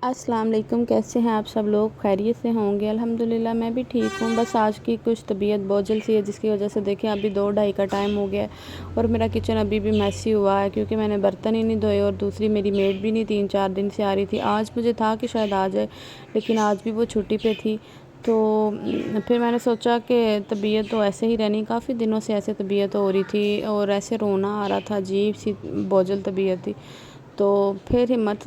अस्सलाम वालेकुम। कैसे हैं आप सब लोग? खैरियत से होंगे? अल्हम्दुलिल्लाह मैं भी ठीक हूँ। बस आज की कुछ तबीयत बोझिल सी है, जिसकी वजह से देखें अभी 2 ढाई का टाइम हो गया है और मेरा किचन अभी भी मैसी हुआ है, क्योंकि मैंने बर्तन ही नहीं धोए और दूसरी मेरी मेड भी नहीं 3-4 दिन से आ रही थी। आज मुझे था कि शायद आ जाए, लेकिन आज भी वो छुट्टी पे थी। तो फिर मैंने सोचा कि तबीयत तो ऐसे ही रहनी, काफ़ी दिनों से ऐसे तबीयत हो रही थी और ऐसे रोना आ रहा था, अजीब सी बोझिल तबीयत थी। तो फिर हिम्मत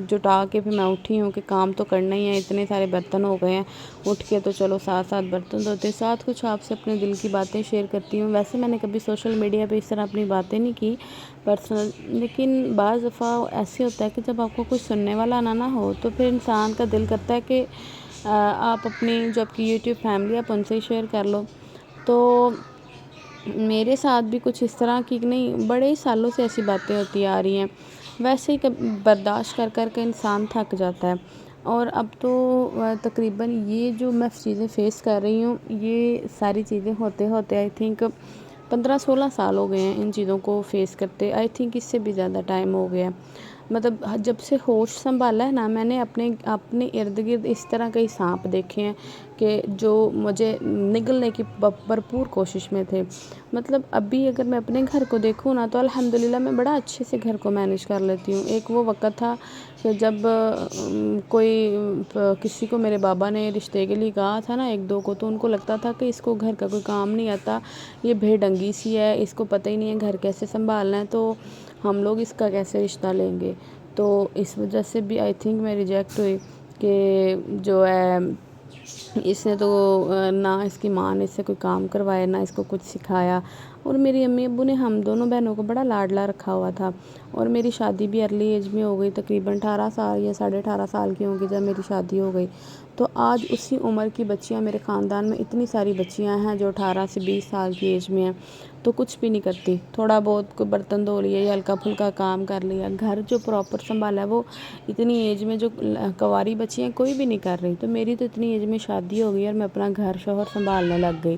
जुटा के फिर मैं उठी हूँ कि काम तो करना ही है, इतने सारे बर्तन हो गए हैं। उठ के तो चलो साथ साथ बर्तन धोते, साथ कुछ आपसे अपने दिल की बातें शेयर करती हूँ। वैसे मैंने कभी सोशल मीडिया पे इस तरह अपनी बातें नहीं की पर्सनल, लेकिन बाज़ दफ़ा ऐसे होता है कि जब आपको कोई सुनने वाला ना हो, तो फिर इंसान का दिल करता है कि आप अपनी जो आपकी यूट्यूब फैमिली आप उनसे ही शेयर कर लो। तो मेरे साथ भी कुछ इस तरह की नहीं, बड़े ही सालों से ऐसी बातें होती आ रही हैं। वैसे ही बर्दाश्त कर कर के इंसान थक जाता है। और अब तो तकरीबन ये जो मैं चीज़ें फ़ेस कर रही हूँ, ये सारी चीज़ें होते होते आई थिंक 15-16 साल हो गए हैं इन चीज़ों को फ़ेस करते। आई थिंक इससे भी ज़्यादा टाइम हो गया। मतलब जब से होश संभाला है ना, मैंने अपने अपने इर्द-गिर्द इस तरह कई साँप देखे हैं कि जो मुझे निगलने की भरपूर कोशिश में थे। मतलब अभी अगर मैं अपने घर को देखूँ ना, तो अल्हम्दुलिल्लाह मैं बड़ा अच्छे से घर को मैनेज कर लेती हूँ। एक वो वक़्त था कि जब किसी को मेरे बाबा ने रिश्ते के लिए कहा था ना 1-2 को, तो उनको लगता था कि इसको घर का कोई काम नहीं आता, ये बेढंगी सी है, इसको पता ही नहीं है घर कैसे सँभालना है, तो हम लोग इसका कैसे रिश्ता लेंगे। तो इस वजह से भी आई थिंक मैं रिजेक्ट हुई कि जो है इसने तो ना इसकी माँ ने इससे कोई काम करवाया, ना इसको कुछ सिखाया। और मेरी अम्मी अब्बू ने हम दोनों बहनों को बड़ा लाडला रखा हुआ था। और मेरी शादी भी अर्ली एज में हो गई, तकरीबन 18 साल या 18.5 साल की होंगी जब मेरी शादी हो गई। तो आज उसी उम्र की बच्चियां, मेरे ख़ानदान में इतनी सारी बच्चियां हैं जो 18 से 20 साल की एज में हैं, तो कुछ भी नहीं करती। थोड़ा बहुत कोई बर्तन धो लिया या हल्का फुल्का काम कर लिया, घर जो प्रॉपर संभाला है वो इतनी एज में जो कवारी बच्ची हैं कोई भी नहीं कर रही। तो मेरी तो इतनी एज में शादी हो गई और मैं अपना घर शौहर संभालने लग गई।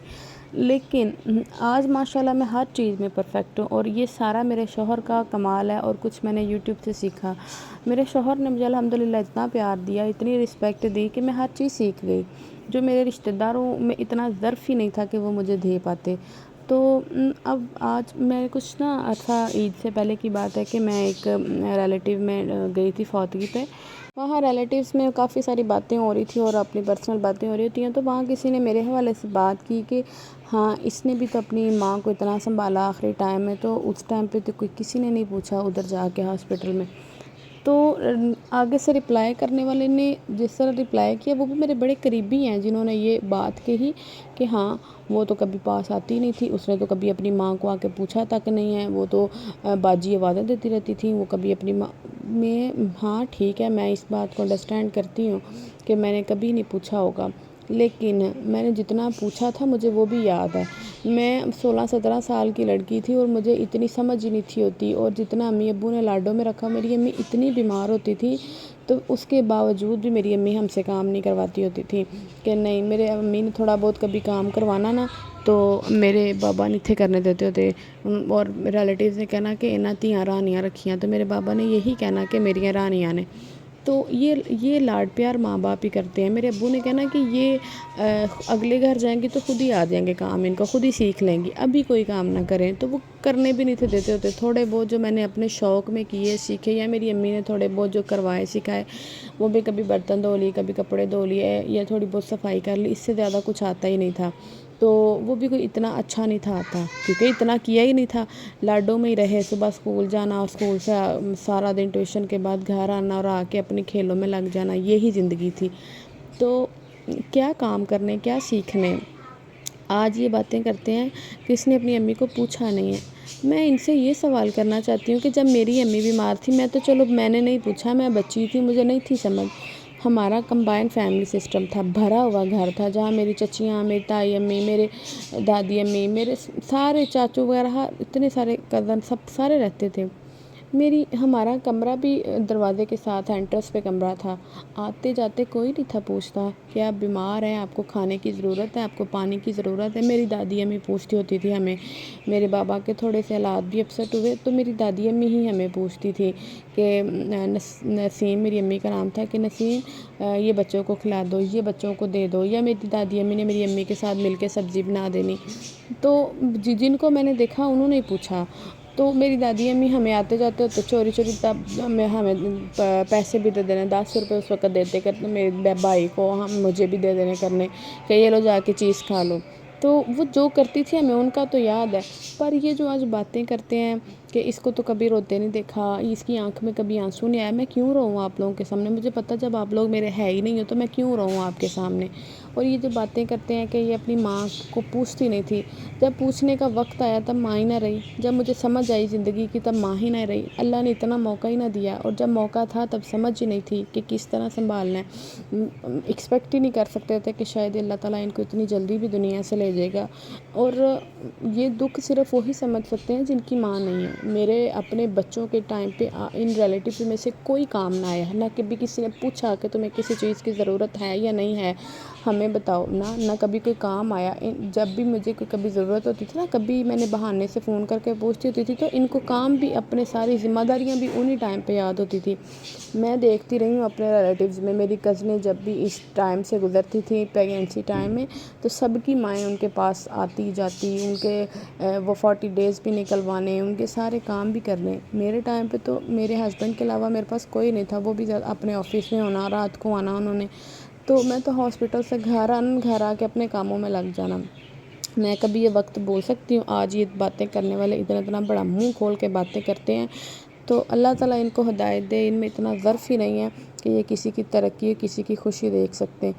लेकिन आज माशाल्लाह मैं हर चीज़ में परफ़ेक्ट हूँ, और ये सारा मेरे शौहर का कमाल है और कुछ मैंने यूट्यूब से सीखा। मेरे शौहर ने मुझे अल्हम्दुलिल्लाह इतना प्यार दिया, इतनी रिस्पेक्ट दी कि मैं हर चीज़ सीख गई, जो मेरे रिश्तेदारों में इतना ज़र्फ़ ही नहीं था कि वो मुझे दे पाते। तो अब आज मैं कुछ ना अच्छा, ईद से पहले की बात है कि मैं एक रिलेटिव में गई थी फौतगी पे। वहाँ रिलेटिव्स में काफ़ी सारी बातें हो रही थी और अपनी पर्सनल बातें हो रही होती हैं, तो वहाँ किसी ने मेरे हवाले से बात की कि हाँ, इसने भी तो अपनी माँ को इतना संभाला आखिरी टाइम में, तो उस टाइम पे तो कोई किसी ने नहीं पूछा उधर जाके हॉस्पिटल में। तो आगे से रिप्लाई करने वाले ने जिस तरह रिप्लाई किया, वो भी मेरे बड़े करीबी हैं जिन्होंने ये बात कही कि हाँ, वो तो कभी पास आती नहीं थी, उसने तो कभी अपनी माँ को आके पूछा तक नहीं है, वो तो बाजी आवाज़ें देती रहती थी, वो कभी अपनी माँ में। हाँ ठीक है, मैं इस बात को अंडरस्टैंड करती हूँ कि मैंने कभी नहीं पूछा होगा, लेकिन मैंने जितना पूछा था मुझे वो भी याद है। मैं 16-17 साल की लड़की थी और मुझे इतनी समझ ही नहीं थी होती, और जितना अम्मी अब्बू ने लाडों में रखा, मेरी अम्मी इतनी बीमार होती थी, तो उसके बावजूद भी मेरी अम्मी हमसे काम नहीं करवाती होती थी कि नहीं, मेरे अम्मी ने थोड़ा बहुत कभी काम करवाना ना, तो मेरे बाबा नहीं थे करने देते होते। और रिलेटिव्स ने कहना कि इन्हां धियां रानियां रखियां, तो मेरे बाबा ने यही कहना कि मेरियां रानियां ने। तो ये लाड प्यार माँ बाप ही करते हैं। मेरे अब्बू ने कहना कि ये अगले घर जाएंगी तो खुद ही आ जाएंगे काम, इनका खुद ही सीख लेंगी, अभी कोई काम ना करें। तो वो करने भी नहीं थे देते होते। थोड़े बहुत जो मैंने अपने शौक़ में किए सीखे, या मेरी अम्मी ने थोड़े बहुत जो करवाए सिखाए, वो भी कभी बर्तन धो लिए, कभी कपड़े धो लिए, या थोड़ी बहुत सफाई कर ली, इससे ज़्यादा कुछ आता ही नहीं था। तो वो भी कोई इतना अच्छा नहीं था आता, क्योंकि इतना किया ही नहीं था। लाडों में ही रहे, सुबह स्कूल जाना और स्कूल से सारा दिन ट्यूशन के बाद घर आना और आके अपने खेलों में लग जाना, यही ज़िंदगी थी। तो क्या काम करने, क्या सीखने। आज ये बातें करते हैं कि इसने अपनी अम्मी को पूछा नहीं है। मैं इनसे ये सवाल करना चाहती हूँ कि जब मेरी अम्मी बीमार थी, मैं तो चलो मैंने नहीं पूछा, मैं बच्ची थी, मुझे नहीं थी समझ। हमारा कंबाइंड फैमिली सिस्टम था, भरा हुआ घर था, जहाँ मेरी चचियाँ, मेरी ताई अम्मी, मेरे दादी अम्मी, मेरे सारे चाचू वगैरह, इतने सारे कज़न, सब सारे रहते थे। ہمارا کمرہ بھی دروازے کے ساتھ انٹرس پہ کمرہ تھا، آتے جاتے کوئی نہیں تھا پوچھتا کہ آپ بیمار ہیں، آپ کو کھانے کی ضرورت ہے، آپ کو پانی کی ضرورت ہے۔ میری دادی امی پوچھتی ہوتی تھی ہمیں، میرے بابا کے تھوڑے سے حالات بھی اپسٹ ہوئے تو میری دادی امی ہی ہمیں پوچھتی تھی کہ نسیم، میری امی کا نام تھا، کہ نسیم یہ بچوں کو کھلا دو، یہ بچوں کو دے دو، یا میری دادی امی نے میری امی کے ساتھ مل کے سبزی بنا دینی۔ تو جن کو میں نے دیکھا انہوں نے پوچھا، تو میری دادی امی ہمیں آتے جاتے ہوتے چوری چوری تب ہمیں پیسے بھی دے دینے، 10 روپے اس وقت دیتے کرتے میرے بھائی کو، مجھے بھی دے دینے کرنے کہ یہ لو جا کے چیز کھا لو۔ تو وہ جو کرتی تھی ہمیں ان کا تو یاد ہے، پر یہ جو آج باتیں کرتے ہیں کہ اس کو تو کبھی روتے نہیں دیکھا، اس کی آنکھ میں کبھی آنسو نہیں آیا، میں کیوں رہوں آپ لوگوں کے سامنے؟ مجھے پتہ جب آپ لوگ میرے ہے ہی نہیں ہو تو میں کیوں رہوں آپ کے سامنے؟ اور یہ جو باتیں کرتے ہیں کہ یہ اپنی ماں کو پوچھتی نہیں تھی، جب پوچھنے کا وقت آیا تب ماں ہی نہ رہی، جب مجھے سمجھ آئی زندگی کی تب ماں ہی نہ رہی، اللہ نے اتنا موقع ہی نہ دیا، اور جب موقع تھا تب سمجھ ہی نہیں تھی کہ کس طرح سنبھالنا ہے۔ ایکسپیکٹ ہی نہیں کر سکتے تھے کہ شاید اللہ تعالیٰ ان کو اتنی جلدی بھی دنیا سے لے جائے گا، اور یہ دکھ صرف وہی سمجھ سکتے ہیں جن کی ماں نہیں ہے۔ میرے اپنے بچوں کے ٹائم پہ ان ریلیٹیو میں سے کوئی کام نہ آیا، نہ کبھی کسی نے پوچھا کہ تمہیں کسی چیز کی ضرورت ہے یا نہیں ہے، ہمیں بتاؤ، نہ کبھی کوئی کام آیا۔ جب بھی مجھے کوئی کبھی ضرورت ہوتی تھی نا، کبھی میں نے بہانے سے فون کر کے پوچھتی ہوتی تھی، تو ان کو کام بھی، اپنے ساری ذمہ داریاں بھی انہی ٹائم پہ یاد ہوتی تھی۔ میں دیکھتی رہی ہوں اپنے ریلیٹیوز میں، میری کزنیں جب بھی اس ٹائم سے گزرتی تھیں پریگنینسی ٹائم میں، تو سب کی مائیں ان کے پاس آتی جاتی، ان کے وہ 40 ڈیز بھی نکلوانے، ان کے سارے کام بھی کرنے۔ میرے ٹائم پہ تو میرے ہسبینڈ کے علاوہ میرے پاس کوئی نہیں تھا، وہ بھی اپنے آفس میں ہونا، رات کو آنا انہوں نے، تو میں تو ہاسپٹل سے گھر آ کے اپنے کاموں میں لگ جانا۔ میں کبھی یہ وقت بول سکتی ہوں آج یہ باتیں کرنے والے اتنا بڑا منہ کھول کے باتیں کرتے ہیں، تو اللہ تعالیٰ ان کو ہدایت دے، ان میں اتنا ظرف ہی نہیں ہے کہ یہ کسی کی ترقی، کسی کی خوشی دیکھ سکتے ہیں۔